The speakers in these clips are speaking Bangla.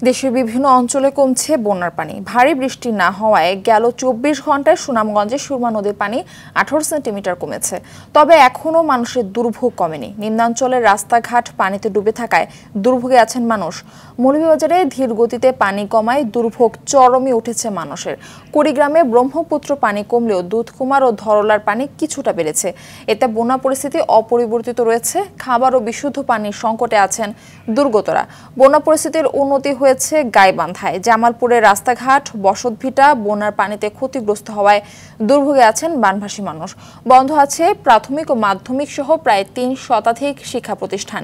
দেশের বিভিন্ন অঞ্চলে কমছে বন্যার পানি। ভারী বৃষ্টি না হওয়ায় গেল ২৪ ঘন্টায় সুনামগঞ্জে সুরমা নদীর পানি ১৮ সেন্টিমিটার কমেছে। তবে এখনও মানুষের দুর্ভোগ কমেনি। নিম্নাঞ্চলের রাস্তাঘাট পানিতে ডুবে থাকায় দুর্ভোগে আছেন মানুষ। মৌলভীবাজারে ধীর গতিতে পানি কমায় দুর্ভোগ চরমে উঠেছে মানুষের। কুড়িগ্রামে ব্রহ্মপুত্র পানি কমলেও দুধকুমার ও ধরলার পানি কিছুটা বেড়েছে। এতে বন্যা পরিস্থিতি অপরিবর্তিত রয়েছে। খাবার ও বিশুদ্ধ পানির সংকটে আছেন দুর্গতরা। বন্যা পরিস্থিতির উন্নতি হয়েছে গাইবান্ধায়। জামালপুরের রাস্তাঘাট, বসতভিটা বন্যার পানিতে ক্ষতিগ্রস্ত হওয়ায় দুর্ভোগে আছেন বানভাসী মানুষ। বন্ধ আছে প্রাথমিক ও মাধ্যমিক সহ প্রায় ৩ শতাধিক শিক্ষা প্রতিষ্ঠান।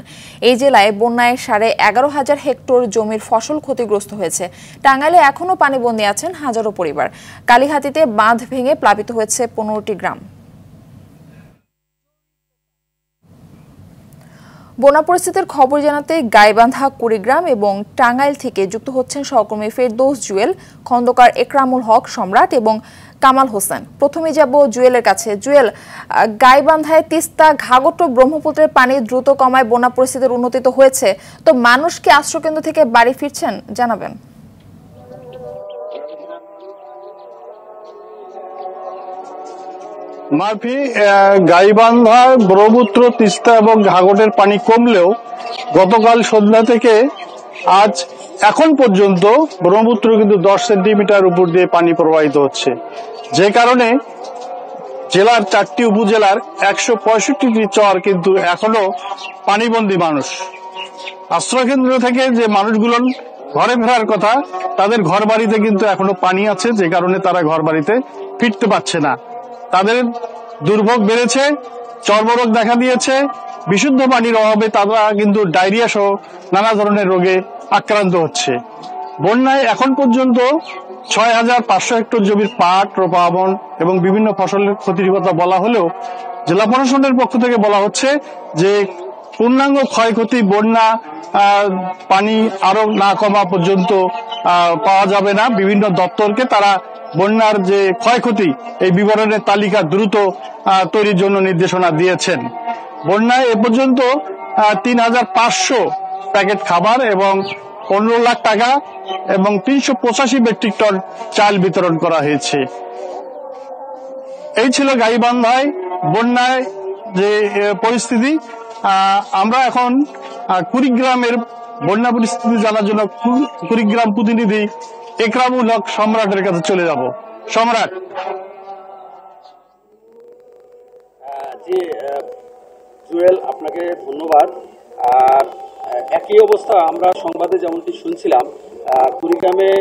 এই জেলায় বন্যায় ১১,৫০০ হেক্টর জমির ফসল ক্ষতিগ্রস্ত হয়েছে। টাঙ্গাইলে এখনও পানিবন্দী আছেন হাজারো পরিবার। কালিহাতীতে বাঁধ ভেঙে প্লাবিত হয়েছে ১৫টি গ্রাম। বন্যা পরিস্থিতির খবর জানাতে গাইবান্ধা, কুড়িগ্রাম এবং টাঙ্গাইল থেকে যুক্ত হচ্ছেন সহকর্মী ফেরদৌস জুয়েল, খন্দকার একরামুল হক সম্রাট এবং কামাল হোসেন। প্রথমে যাব জুয়েলের কাছে। জুয়েল, গাইবান্ধায় তিস্তা, ঘাঘট ও ব্রহ্মপুত্রের পানি দ্রুত কমায় বন্যা পরিস্থিতির উন্নতি তো হয়েছে, তো মানুষ কি আশ্রয়কেন্দ্র থেকে বাড়ি ফিরছেন জানাবেন? মারফি, গাইবান্ধায় ব্রহ্মপুত্র, তিস্তা এবং ঘাঘটের পানি কমলেও গতকাল সন্ধ্যা থেকে আজ এখন পর্যন্ত ব্রহ্মপুত্র কিন্তু ১০ সেন্টিমিটার উপর দিয়ে পানি প্রবাহিত হচ্ছে, যে কারণে জেলার ৪টি উপজেলার ১৬৫টি চর কিন্তু এখনো পানিবন্দী মানুষ। আশ্রয়কেন্দ্র থেকে যে মানুষগুলো ঘরে ফেরার কথা, তাদের ঘর বাড়িতে কিন্তু এখনো পানি আছে, যে কারণে তারা ঘর বাড়িতে ফিরতে পারছে না। তাদের দুর্ভোগ বেড়েছে, চর্মরোগ দেখা দিয়েছে। বিশুদ্ধ পানির অভাবে তারা কিন্তু ডায়রিয়া সহ নানা ধরনের রোগে আক্রান্ত হচ্ছে। বন্যায় এখন পর্যন্ত ৬,৫০০ হেক্টর জমির পাট, রোপাবন এবং বিভিন্ন ফসলের ক্ষতির কথা বলা হলেও জেলা প্রশাসনের পক্ষ থেকে বলা হচ্ছে যে পূর্ণাঙ্গ ক্ষয়ক্ষতি বন্যা পানি আরো না কমা পর্যন্ত পাওয়া যাবে না। বিভিন্ন দপ্তরকে তারা বন্যার যে ক্ষয়ক্ষতি এই বিবরণের তালিকা দ্রুত তৈরির জন্য নির্দেশনা দিয়েছেন। বন্যায় এ পর্যন্ত ৩,৫০০ প্যাকেট খাবার এবং ১৫ লাখ টাকা এবং ৩৮৫ মেট্রিক টন চাল বিতরণ করা হয়েছে। এই ছিল গাইবান্ধায় বন্যায় যে পরিস্থিতি। আমরা এখন কুড়িগ্রামের বন্যা পরিস্থিতি জানার জন্য কুড়িগ্রাম প্রতিনিধি একরামুল হক সম্রাটের কাছে চলে যাব। সম্রাট। জি জুয়েল, আপনাকে ধন্যবাদ। আর একই অবস্থা আমরা সংবাদে যেমনটি শুনছিলাম, কুড়িগ্রামে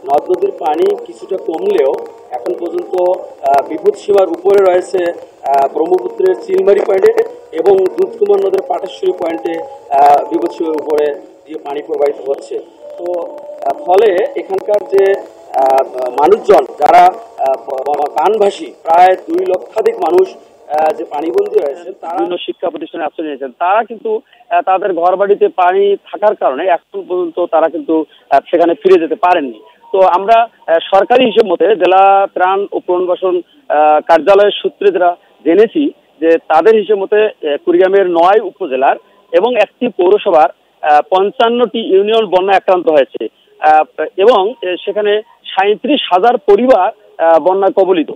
নদ নদীর পানি কিছুটা কমলেও এখন পর্যন্ত বিপদ সীমার উপরে রয়েছে ব্রহ্মপুত্রের চিলমারি পয়েন্টে এবং দুধকুমার নদের পাটেশ্বরী পয়েন্টে বিপদ সীমার উপরে দিয়ে পানি প্রবাহিত হচ্ছে। তো ফলে এখানকার যে মানুষজন যারা বানভাসী, প্রায় ২ লক্ষাধিক মানুষ যে পানিবন্দী রয়েছে, তারা বিভিন্ন শিক্ষা প্রতিষ্ঠানে আশ্রয় নিয়েছেন। তারা কিন্তু তাদের ঘর বাড়িতে পানি থাকার কারণে এখন পর্যন্ত তারা কিন্তু সেখানে ফিরে যেতে পারেননি। তো আমরা সরকারি হিসেব মতে জেলা ত্রাণ ও পুনর্বাসন কার্যালয়ের সূত্রে যারা জেনেছি যে তাদের হিসেব মতে কুড়িগ্রামের ৯ উপজেলার এবং ১টি পৌরসভার ৫৫টি ইউনিয়ন বন্যা আক্রান্ত হয়েছে এবং সেখানে ৩৭,০০০ পরিবার বন্যা কবলিত।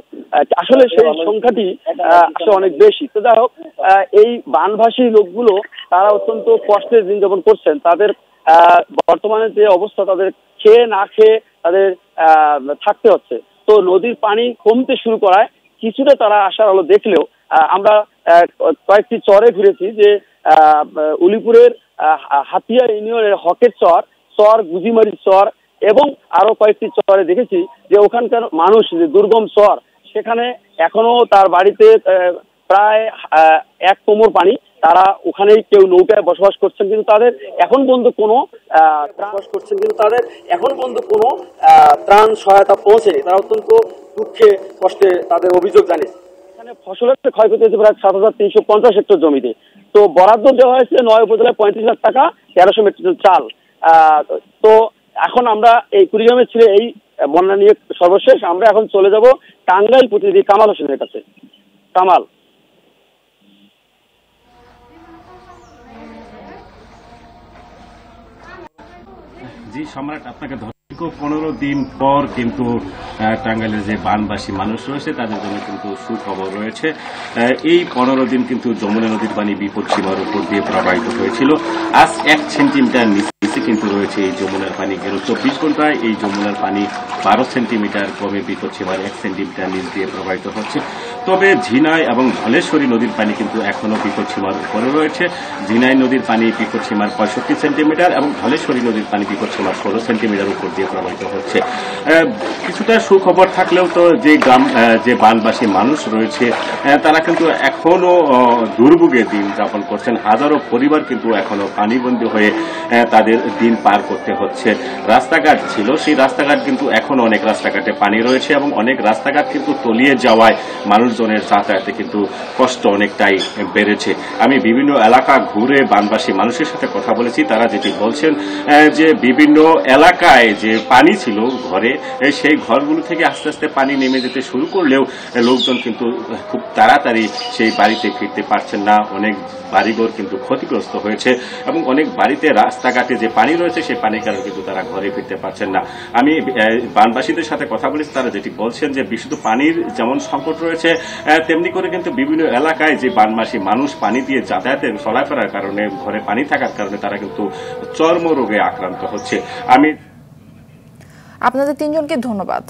আসলে সেই সংখ্যাটি আসলে অনেক বেশি। তো যাই হোক, এই বানভাসী লোকগুলো তারা অত্যন্ত কষ্টের দিন যাপন করছেন। তাদের বর্তমানে যে অবস্থা, তাদের খেয়ে না খেয়ে তাদের থাকতে হচ্ছে। তো নদীর পানি কমতে শুরু করায় কিছুটা তারা আশার আলো দেখলেও আমরা কয়েকটি চরে ঘুরেছি, যে উলিপুরের হাতিয়া ইউনিয়নের হকের চর, গুজিমারি চর এবং আরো কয়েকটি চরে দেখেছি যে ওখানকার মানুষ, যে দুর্গম চর, সেখানে এখনো তার বাড়িতে প্রায় ১ কোমর পানি। তারা ওখানেই কেউ নৌকায় বসবাস করছেন, কিন্তু তাদের এখন পর্যন্ত কোনো ত্রাণ সহায়তা পৌঁছেনি। তারা অত্যন্ত দুঃখে কষ্টে তাদের অভিযোগ জানিয়েছে। এখানে ফসলের ক্ষয়ক্ষতি হয়েছে প্রায় ৭,৩৫০ হেক্টর জমিতে। তো বরাদ্দ দেওয়া হয়েছে ৯ উপজেলায় ৩৫ লাখ টাকা, ১৩০০ মেট্রিক টন চাল। তো এখন আমরা এই কুড়িগ্রামে ছিল এই বন্যা নিয়ে সর্বশেষ। আমরা এখন চলে যাব টাঙ্গাইল প্রতিনিধি কামাল হোসেনের কাছে। কামাল। জি সম্রাট, আপনাকে 15 দিন পর কিন্তু টাঙ্গাইলের যে বানবাসী মানুষ রয়েছে তাদের জন্য কিন্তু সুখবর রয়েছে। এই 15 দিন কিন্তু যমুনা নদীর পানি বিপদসীমার উপর দিয়ে প্রবাহিত হয়েছিল। আজ 1 সেন্টিমিটার নিচে কিন্তু রয়েছে এই যমুনার পানি। গেল 24 ঘন্টায় এই যমুনার পানি 12 সেন্টিমিটার কমে বিপদসীমার 1 সেন্টিমিটার নিচ দিয়ে প্রবাহিত হচ্ছে। তবে ঝিনাই এবং ধলেশ্বরী নদীর পানি কিন্তু এখনো বিপদসীমার উপরে রয়েছে। ঝিনাই নদীর পানি বিপদসীমার 65 সেন্টিমিটার এবং ধলেশ্বরী নদীর পানি বিপদসীমার 16 সেন্টিমিটার উপর দিয়ে প্রবাহিত হচ্ছে। কিছুটা সুখবর থাকলেও তো যে বানবাসী মানুষ রয়েছে তারা কিন্তু এখনো দুর্ভোগে দিন যাপন করছেন। হাজারো পরিবার কিন্তু এখনো পানিবন্দী হয়ে তাদের দিন পার করতে হচ্ছে। রাস্তাঘাট ছিল, সেই রাস্তাঘাট কিন্তু এখনো অনেক রাস্তাঘাটে পানি রয়েছে এবং অনেক রাস্তাঘাট কিন্তু তলিয়ে যাওয়ায় মানুষজনের যাতায়াতে কিন্তু কষ্ট অনেকটাই বেড়েছে। আমি বিভিন্ন এলাকা ঘুরে বানবাসী মানুষের সাথে কথা বলেছি, তারা যেটি বলছেন যে বিভিন্ন এলাকায় যে পানি ছিল ঘরে, সেই ঘরগুলো থেকে আস্তে আস্তে পানি নেমে যেতে শুরু করলেও লোকজন কিন্তু খুব তাড়াতাড়ি সেই বাড়িতে ফিরতে পারছেন না। অনেক বাড়িঘর কিন্তু ক্ষতিগ্রস্ত হয়েছে এবং অনেক বাড়িতে রাস্তাঘাটে যে পানি রয়েছে সেই পানির কারণে কিন্তু তারা ঘরে ফিরতে পারছেন না। আমি বানবাসীদের সাথে কথা বলেছি, তারা যেটি বলছেন যে বিশুদ্ধ পানির যেমন সংকট রয়েছে তেমনি করে কিন্তু বিভিন্ন এলাকায় যে বানবাসী মানুষ পানি দিয়ে যাতায়াতের চলাফেরার কারণে ঘরে পানি থাকার কারণে তারা কিন্তু চর্মরোগে আক্রান্ত হচ্ছে। আপনাদের তিনজনকে ধন্যবাদ।